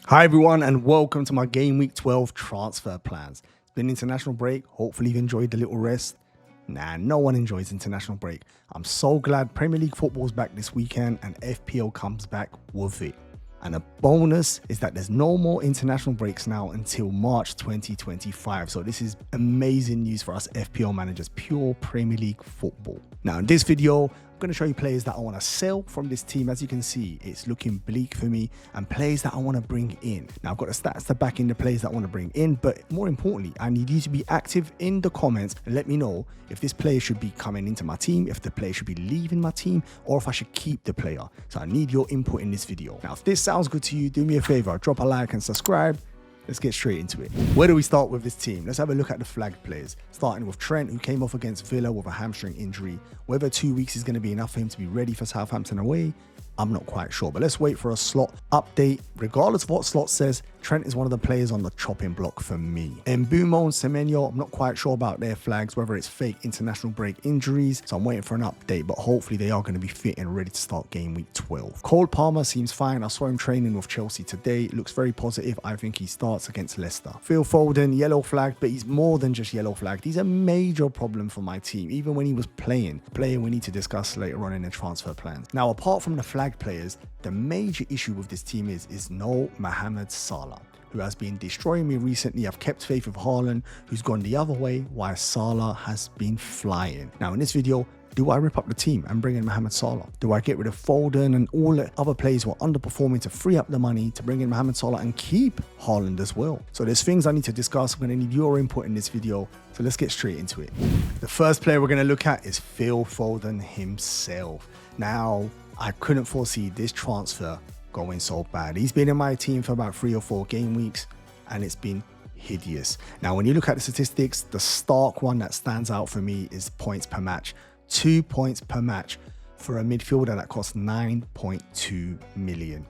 Hi everyone and welcome to my Game Week 12 transfer plans. It's been international break. Hopefully you've enjoyed the little rest. Nah, no one enjoys international break. I'm so glad Premier League football's back this weekend and FPL comes back with it. And a bonus is that there's no more international breaks now until March 2025. So this is amazing news for us FPL managers, pure Premier League football. Now in this video, I'm going to show you players that I want to sell from this team. As you can see, it's looking bleak for me, and players that I want to bring in. Now I've got the stats to back in the players that I want to bring in, but more importantly, I need you to be active in the comments and let me know if this player should be coming into my team, if the player should be leaving my team, or if I should keep the player. So I need your input in this video. Now, if this sounds good to you, do me a favor, drop a like and subscribe. Let's get straight into it. Where do we start with this team? Let's have a look at the flagged players. Starting with Trent, who came off against Villa with a hamstring injury. Whether 2 weeks is going to be enough for him to be ready for Southampton away, I'm not quite sure. But let's wait for a slot update. Regardless of what slot says, Trent is one of the players on the chopping block for me. Mbumo and Semenyo, I'm not quite sure about their flags, whether it's fake international break injuries. So I'm waiting for an update, but hopefully they are going to be fit and ready to start game week 12. Cole Palmer seems fine. I saw him training with Chelsea today. It looks very positive. I think he starts against Leicester. Phil Foden, yellow flagged, but he's more than just yellow flagged. He's a major problem for my team, even when he was playing. A player we need to discuss later on in the transfer plans. Now, apart from the flagged players, the major issue with this team is no Mohamed Salah, who has been destroying me recently. I've kept faith with Haaland, who's gone the other way, while Salah has been flying. Now, in this video, do I rip up the team and bring in Mohamed Salah? Do I get rid of Foden and all the other players who are underperforming to free up the money to bring in Mohamed Salah and keep Haaland as well? So there's things I need to discuss. I'm going to need your input in this video. So let's get straight into it. The first player we're going to look at is Phil Foden himself. Now, I couldn't foresee this transfer going so bad. He's been in my team for about 3 or 4 game weeks and it's been hideous. Now, when you look at the statistics, the stark one that stands out for me is points per match. 2 points per match for a midfielder that costs 9.2 million.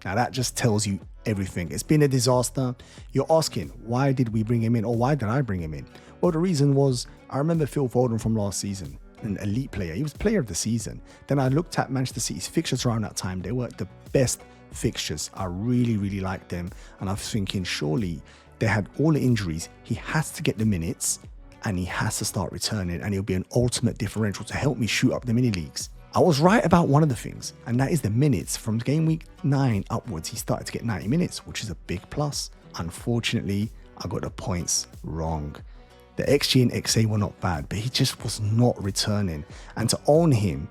Now that just tells you everything. It's been a disaster. You're asking, why did we bring him in, or why did I bring him in? Well, the reason was, I remember Phil Foden from last season, an elite player. He was player of the season. Then I looked at Manchester City's fixtures around that time. They were the best fixtures. I really liked them. And I was thinking, surely they had all the injuries. He has to get the minutes and he has to start returning, and he'll be an ultimate differential to help me shoot up the mini leagues. I was right about one of the things, and that is the minutes. From game week 9 upwards, he started to get 90 minutes, which is a big plus. Unfortunately, I got the points wrong. The XG and XA were not bad, but he just was not returning. And to own him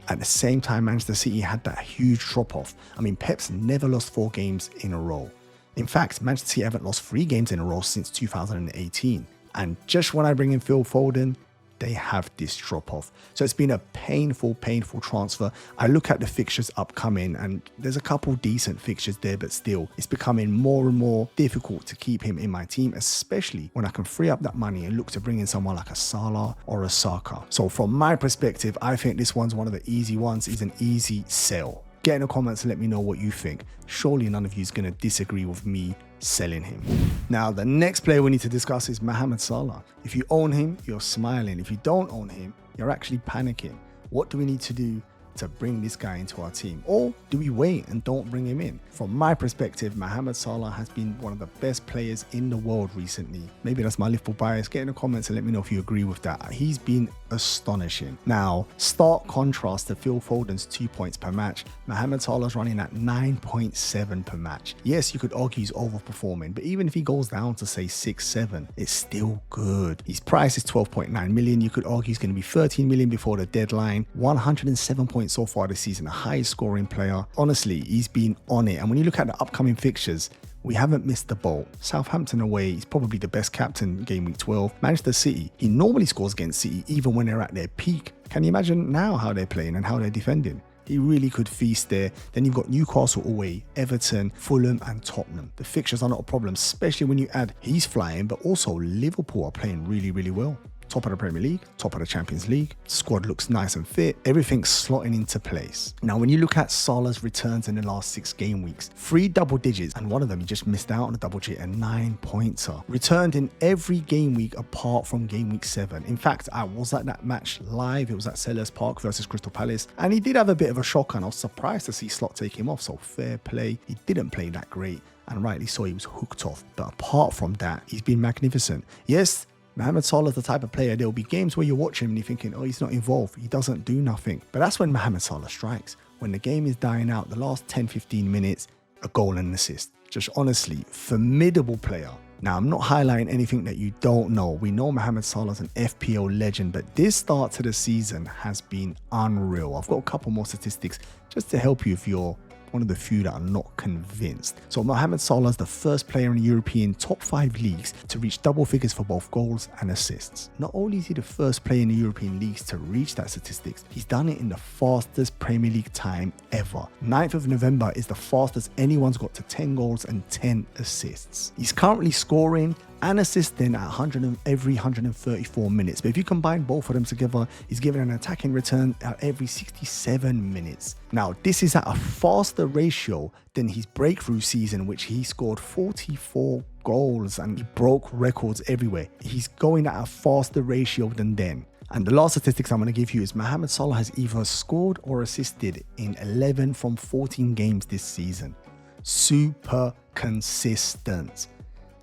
at the same time Manchester City had that huge drop-off. I mean, Pep's never lost 4 games in a row. In fact, Manchester City haven't lost 3 games in a row since 2018. And just when I bring in Phil Foden, they have this drop off. So it's been a painful transfer. I look at the fixtures upcoming and there's a couple decent fixtures there, but still it's becoming more and more difficult to keep him in my team, especially when I can free up that money and look to bring in someone like a Salah or a Saka. So from my perspective, I think this one's one of the easy ones. It's an easy sell. Get in the comments and let me know what you think. Surely none of you is going to disagree with me selling him. Now, the next player we need to discuss is Mohamed Salah. If you own him, you're smiling. If you don't own him, you're actually panicking. What do we need to do to bring this guy into our team? Or do we wait and don't bring him in? From my perspective, Mohamed Salah has been one of the best players in the world recently. Maybe that's my Liverpool bias. Get in the comments and let me know if you agree with that. He's been astonishing. Now, stark contrast to Phil Foden's 2 points per match, Mohamed Salah's running at 9.7 per match. Yes, you could argue he's overperforming, but even if he goes down to say 6-7, it's still good. His price is 12.9 million. You could argue he's going to be 13 million before the deadline. 107 points so far this season, the highest scoring player. Honestly, he's been on it. And when you look at the upcoming fixtures, we haven't missed the boat. Southampton away, he's probably the best captain game week 12. Manchester City, he normally scores against City even when they're at their peak. Can you imagine now how they're playing and how they're defending? He really could feast there. Then you've got Newcastle away, Everton, Fulham and Tottenham. The fixtures are not a problem, especially when you add he's flying, but also Liverpool are playing really well. Top of the Premier League, top of the Champions League. Squad looks nice and fit. Everything's slotting into place. Now, when you look at Salah's returns in the last 6 game weeks, 3 double digits, and one of them he just missed out on a double digit, a 9-pointer. Returned in every game week apart from game week 7. In fact, I was at that match live. It was at Selhurst Park versus Crystal Palace, and he did have a bit of a shock, and I was surprised to see Slot take him off, so fair play. He didn't play that great. and rightly so, he was hooked off. But apart from that, he's been magnificent. Yes, Mohamed Salah is the type of player, there will be games where you watch him and you're thinking, oh, he's not involved, he doesn't do nothing. But that's when Mohamed Salah strikes. When the game is dying out, the last 10-15 minutes, a goal and an assist. Just honestly, formidable player. Now, I'm not highlighting anything that you don't know. We know Mohamed Salah is an FPL legend, but this start to the season has been unreal. I've got a couple more statistics just to help you if you're one of the few that are not convinced. So Mohamed Salah is the first player in European top 5 leagues to reach double figures for both goals and assists. Not only is he the first player in the European leagues to reach that statistics, he's done it in the fastest Premier League time ever. 9th of November is the fastest anyone's got to 10 goals and 10 assists. He's currently scoring and assisting at 100 every 134 minutes. But if you combine both of them together, he's given an attacking return at every 67 minutes. Now, this is at a faster ratio than his breakthrough season, which he scored 44 goals and he broke records everywhere. He's going at a faster ratio than then. And the last statistics I'm going to give you is Mohamed Salah has either scored or assisted in 11 from 14 games this season. Super consistent.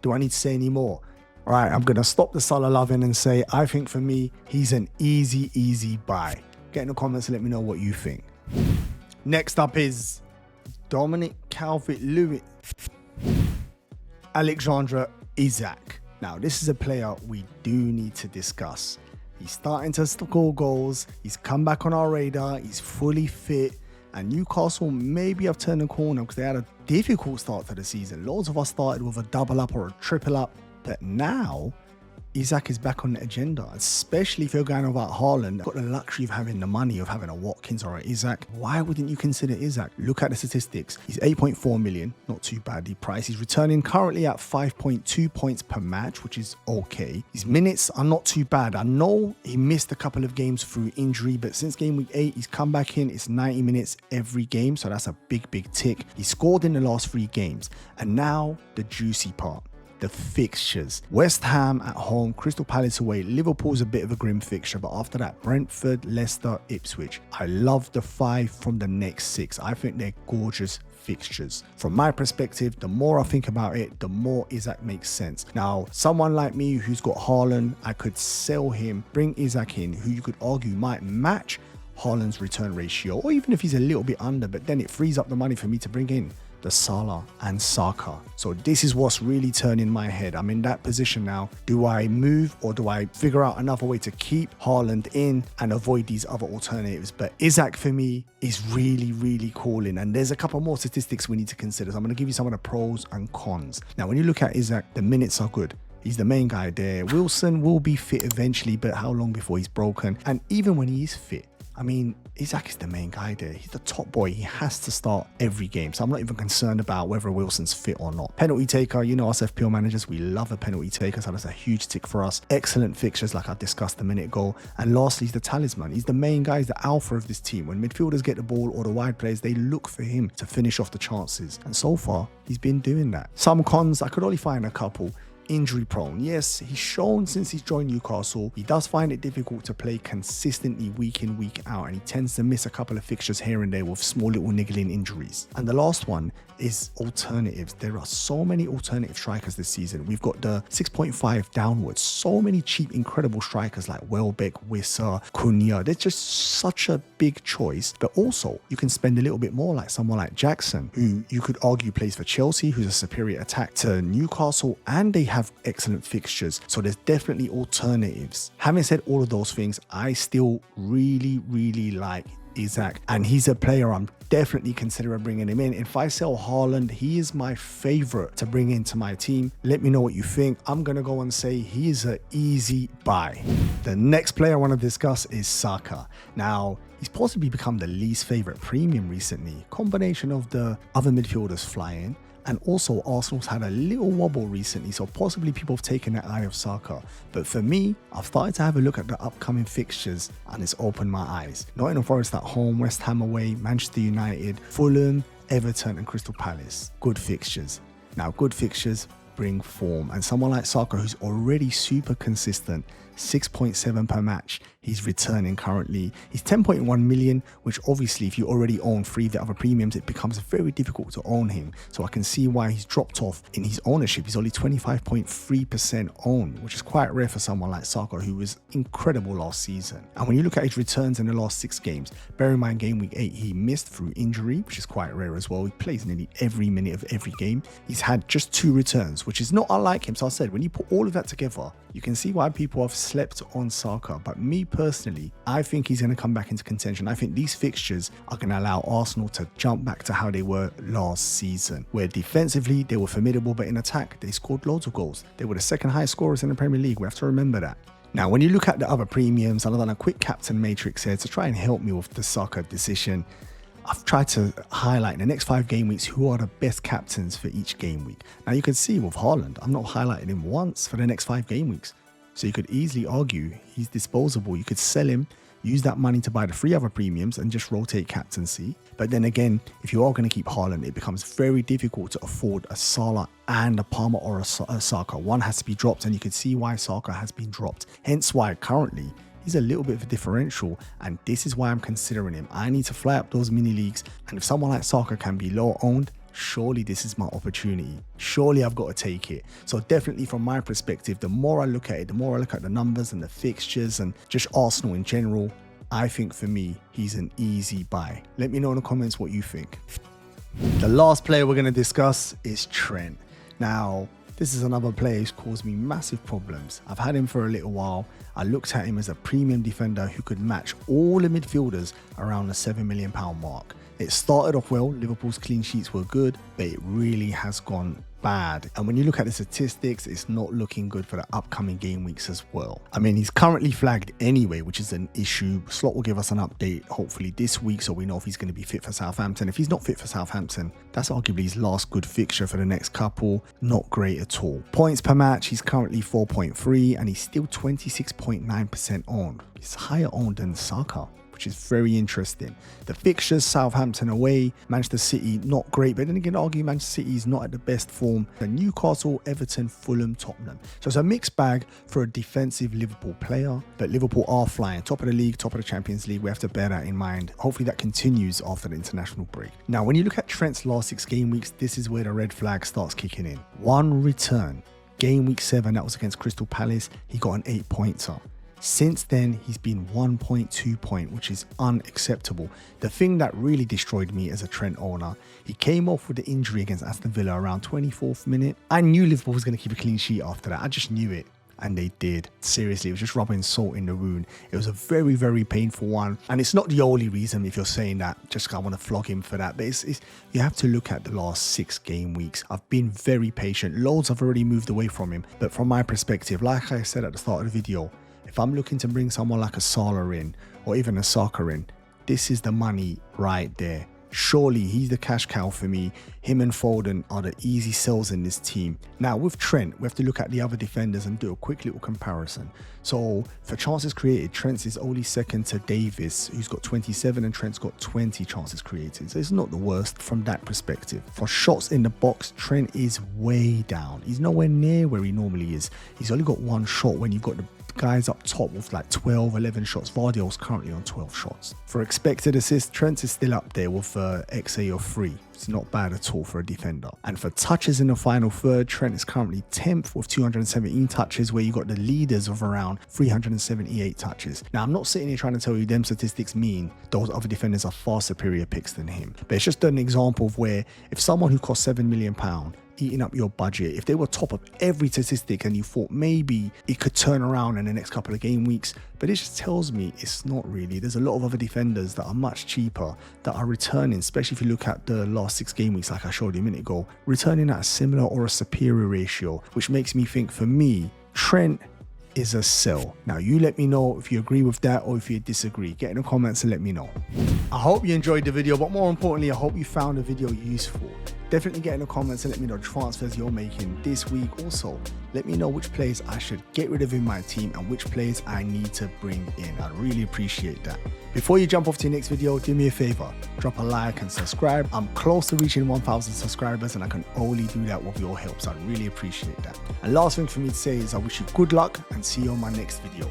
Do I need to say any more? All right, I'm going to stop the Salah loving and say, I think for me, he's an easy buy. Get in the comments and let me know what you think. Next up is Dominic Calvert-Lewin, Isak. Now, this is a player we do need to discuss. He's starting to score goals. He's come back on our radar. He's fully fit. And Newcastle maybe have turned the corner because they had a difficult start to the season. Loads of us started with a double up or a triple up. But now, Isak is back on the agenda, especially if you're going about Haaland. Got the luxury of having the money of having a Watkins or a Isak. Why wouldn't you consider Isak? Look at the statistics. He's 8.4 million, not too badly priced. He's returning currently at 5.2 points per match, which is okay. His minutes are not too bad. I know he missed a couple of games through injury, but since game week 8, he's come back in. It's 90 minutes every game, so that's a big tick. He scored in the last 3 games. And now the juicy part. The fixtures. West Ham at home, Crystal Palace away. Liverpool's a bit of a grim fixture, but after that, Brentford, Leicester, Ipswich. I love the 5 from the next 6. I think they're gorgeous fixtures. From my perspective, the more I think about it, the more Isak makes sense. Now, someone like me who's got Haaland, I could sell him, bring Isak in, who you could argue might match Haaland's return ratio, or even if he's a little bit under, but then it frees up the money for me to bring in the Salah and Saka. So this is what's really turning my head. I'm in that position now. Do I move or do I figure out another way to keep Haaland in and avoid these other alternatives? But Isak for me is really calling. And there's a couple more statistics we need to consider. So I'm going to give you some of the pros and cons. Now, when you look at Isak, the minutes are good. He's the main guy there. Wilson will be fit eventually, but how long before he's broken? And even when he is fit, I mean, Isak is the main guy there. He's the top boy. He has to start every game. So I'm not even concerned about whether Wilson's fit or not. Penalty taker, you know us FPL managers, we love a penalty taker. So that's a huge tick for us. Excellent fixtures like I discussed a minute ago. And lastly, he's the talisman. He's the main guy. He's the alpha of this team. When midfielders get the ball or the wide players, they look for him to finish off the chances. And so far, he's been doing that. Some cons, I could only find a couple. Injury prone. Yes, he's shown since he's joined Newcastle, he does find it difficult to play consistently week in, week out, and he tends to miss a couple of fixtures here and there with small little niggling injuries. And the last one is alternatives. There are so many alternative strikers this season. We've got the 6.5 downwards. So many cheap, incredible strikers like Welbeck, Wissa, Cunha. There's just such a big choice. But also, you can spend a little bit more like someone like Jackson, who you could argue plays for Chelsea, who's a superior attack to Newcastle, and they have excellent fixtures. So there's definitely alternatives. Having said all of those things, I still really like Isak, and he's a player I'm definitely considering bringing him in. If I sell Haaland, he is my favorite to bring into my team. Let me know what you think. I'm gonna go and say he is an easy buy. The next player I want to discuss is Saka. Now, he's possibly become the least favorite premium recently. Combination of the other midfielders flying, and also Arsenal's had a little wobble recently, so possibly people have taken their eye off Saka. But for me, I've started to have a look at the upcoming fixtures and it's opened my eyes. Nottingham Forest at home, West Ham away, Manchester United, Fulham, Everton and Crystal Palace. Good fixtures. Now, good fixtures bring form, and someone like Saka, who's already super consistent, 6.7 per match he's returning currently. He's 10.1 million, which obviously if you already own 3 of the other premiums, it becomes very difficult to own him. So I can see why he's dropped off in his ownership. He's only 25.3% owned, which is quite rare for someone like Saka, who was incredible last season. And when you look at his returns in the last 6 games, bear in mind game week 8 he missed through injury, which is quite rare as well. He plays nearly every minute of every game. He's had just 2 returns, which is not unlike him. So I said, when you put all of that together, you can see why people have slept on Saka. But me personally, I think he's going to come back into contention. I think these fixtures are going to allow Arsenal to jump back to how they were last season, where defensively they were formidable, but in attack they scored loads of goals. They were the second highest scorers in the Premier League. We have to remember that. Now, when you look at the other premiums, I've done a quick captain matrix here to try and help me with the Saka decision. I've tried to highlight in the next 5 game weeks who are the best captains for each game week. Now you can see with Haaland, I'm not highlighting him once for the next 5 game weeks. So you could easily argue he's disposable. You could sell him, use that money to buy the 3 other premiums and just rotate captaincy. But then again, if you are going to keep Haaland, it becomes very difficult to afford a Salah and a Palmer or a Saka. One has to be dropped, and you can see why Saka has been dropped. Hence why currently he's a little bit of a differential, and this is why I'm considering him. I need to fly up those mini leagues, and if someone like Saka can be low owned, surely this is my opportunity. Surely I've got to take it. So definitely from my perspective, the more I look at it, the more I look at the numbers and the fixtures and just Arsenal in general, I think for me, he's an easy buy. Let me know in the comments what you think. The last player we're going to discuss is Trent. Now, this is another player who's caused me massive problems. I've had him for a little while. I looked at him as a premium defender who could match all the midfielders around the £7 million mark. It started off well, Liverpool's clean sheets were good, but it really has gone bad. And when you look at the statistics, it's not looking good for the upcoming game weeks as well. I mean, he's currently flagged anyway, which is an issue. Slot will give us an update hopefully this week, so we know if he's going to be fit for Southampton. If he's not fit for Southampton, that's arguably his last good fixture for the next couple. Not great at all. Points per match, he's currently 4.3 and he's still 26.9% owned. He's higher owned than Saka, which is very interesting. The fixtures, Southampton away, Manchester City, not great, but then again, argue Manchester City is not at the best form. The Newcastle, Everton, Fulham, Tottenham. So it's a mixed bag for a defensive Liverpool player, but Liverpool are flying. Top of the league, top of the Champions League. We have to bear that in mind. Hopefully that continues after the international break. Now, when you look at Trent's last 6 game weeks, this is where the red flag starts kicking in. 1 return. Game week 7, that was against Crystal Palace. He got an 8-pointer. Since then, he's been 1.2 point, which is unacceptable. The thing that really destroyed me as a Trent owner, he came off with the injury against Aston Villa around 24th minute. I knew Liverpool was going to keep a clean sheet after that. I just knew it. And they did. Seriously, it was just rubbing salt in the wound. It was a very, very painful one. And it's not the only reason if you're saying that, just I want to flog him for that. But it's you have to look at the last 6 game weeks. I've been very patient. Loads have already moved away from him. But from my perspective, like I said at the start of the video, if I'm looking to bring someone like a Salah in or even a Saka in, this is the money right there. Surely he's the cash cow for me. Him and Foden are the easy sells in this team. Now with Trent, we have to look at the other defenders and do a quick little comparison. So for chances created, Trent's is only second to Davis, who's got 27, and Trent's got 20 chances created. So it's not the worst from that perspective. For shots in the box, Trent is way down. He's nowhere near where he normally is. He's only got 1 shot when you've got the guys up top with like 12, 11 shots. Vardy's currently on 12 shots. For expected assists, Trent is still up there with XA of 3. It's not bad at all for a defender. And for touches in the final third, Trent is currently 10th with 217 touches, where you got the leaders of around 378 touches. Now, I'm not sitting here trying to tell you them statistics mean those other defenders are far superior picks than him. But it's just an example of where if someone who costs £7 million eating up your budget, if they were top of every statistic and you thought maybe it could turn around in the next couple of game weeks, but it just tells me it's not really. There's a lot of other defenders that are much cheaper that are returning, especially if you look at the last 6 game weeks, like I showed you a minute ago, returning at a similar or a superior ratio, which makes me think for me, Trent is a sell. Now you let me know if you agree with that or if you disagree. Get in the comments and let me know. I hope you enjoyed the video, but more importantly, I hope you found the video useful. Definitely get in the comments and let me know transfers you're making this week. Also, let me know which players I should get rid of in my team and which players I need to bring in. I'd really appreciate that. Before you jump off to your next video, do me a favor, drop a like and subscribe. I'm close to reaching 1,000 subscribers and I can only do that with your help, so I'd really appreciate that. And last thing for me to say is I wish you good luck and see you on my next video.